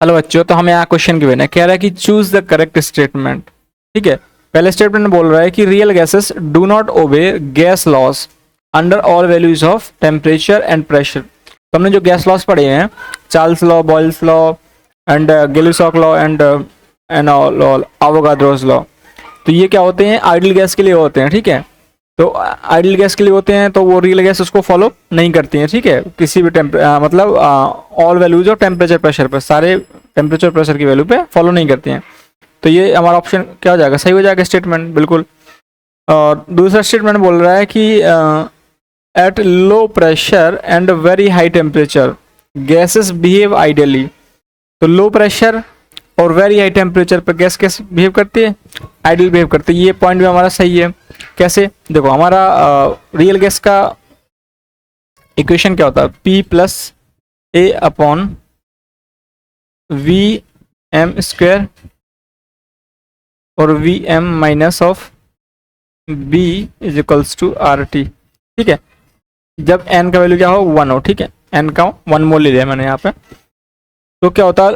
Hello बच्चों, तो हमें यहाँ क्वेश्चन गिवन है, कह रहा है कि चूज द करेक्ट स्टेटमेंट। ठीक है, पहले स्टेटमेंट बोल रहा है कि real gases do not obey gas laws under all values of temperature and pressure. तो हमने जो गैस लॉस पढ़े हैं, Charles law, Boyle's law and Gay Lussac law and Avogadro's law, तो ये क्या होते हैं, आइडियल गैस के लिए होते हैं। ठीक है, तो आइडियल गैस के लिए होते हैं, तो वो रियल गैस उसको फॉलो नहीं करती हैं। ठीक है, किसी भी मतलब all values of temperature pressure पर, सारे टेम्परेचर प्रेशर की वैल्यू पे फॉलो नहीं करती हैं। तो ये हमारा ऑप्शन क्या हो जाएगा, सही हो जाएगा स्टेटमेंट, बिल्कुल। और दूसरा स्टेटमेंट बोल रहा है कि at low pressure and very high temperature gases behave ideally. तो लो प्रेशर और वेरी हाई टेम्परेचर पर गैस कैसे बिहेव करती है, आइडियल बिहेव करती है। ये पॉइंट भी हमारा सही है। कैसे, देखो हमारा रियल गैस का इक्वेशन क्या होता है, P plus a upon V M square और V M minus of B is equals to R T. ठीक है, जब n का वैल्यू क्या हो, 1 हो। ठीक है, n का 1 मोल ले लिया मैंने यहाँ पे। तो क्या होता है,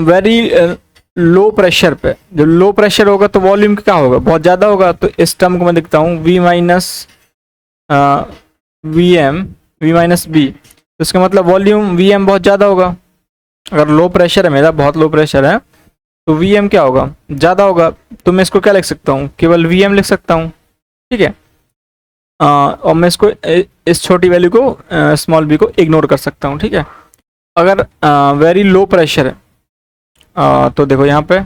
वेरी लो प्रेशर पे, जब लो प्रेशर होगा तो वॉल्यूम क्या होगा, बहुत ज़्यादा होगा। तो इस टर्म को मैं लिखता हूँ v minus V M V minus B. तो इसका मतलब वॉल्यूम वी एम बहुत ज़्यादा होगा। अगर लो प्रेशर है मेरा, बहुत लो प्रेशर है, तो वी एम क्या होगा, ज़्यादा होगा। तो मैं इसको क्या लिख सकता हूँ, केवल वी एम लिख सकता हूँ। ठीक है, और मैं इसको इस छोटी वैल्यू को स्मॉल बी को इग्नोर कर सकता हूँ। ठीक है, अगर वेरी लो प्रेशर है, तो देखो यहाँ पे,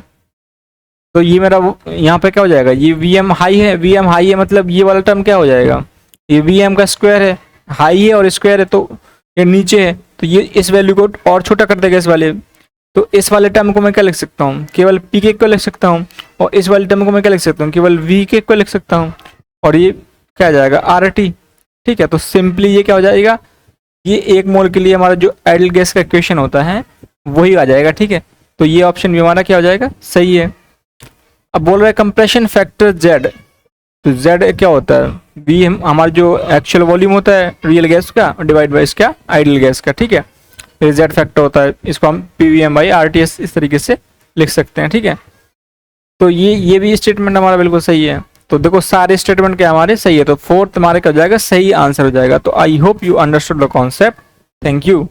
तो ये मेरा यहाँ पे क्या हो जाएगा, ये वी एम हाई है। वी एम हाई है मतलब ये वाला टर्म क्या हो जाएगा, ये वी एम का स्क्वायर है, हाई है और स्क्वायर है, तो ये नीचे है, तो ये इस वैल्यू को और छोटा कर देगा इस वाले। तो इस वाले टर्म को मैं क्या लिख सकता हूँ, केवल पी के को लिख सकता हूँ, और इस वाले टर्म को मैं क्या लिख सकता हूँ, केवल वी के को लिख सकता हूँ, और ये क्या आ जाएगा, आर टी। ठीक है, तो सिंपली ये क्या हो जाएगा, ये 1 मोल के लिए हमारा जो आइडियल गैस का इक्वेशन होता है वही आ जाएगा। ठीक है, तो ये ऑप्शन भी हमारा क्या हो जाएगा, सही है। अब बोल रहा है कंप्रेशन फैक्टर Z, तो Z क्या होता है, V हमारा जो एक्चुअल वॉल्यूम होता है रियल गैस का डिवाइड बाई इसका आइडियल गैस का। ठीक है, फिर Z फैक्टर होता है, इसको हम PVM बाई RTS इस तरीके से लिख सकते हैं। ठीक है, तो ये भी स्टेटमेंट हमारा बिल्कुल सही है। तो देखो सारे स्टेटमेंट क्या हमारे सही है, तो फोर्थ हमारे क्या हो जाएगा, सही आंसर हो जाएगा। तो I hope you understood the concept. Thank you.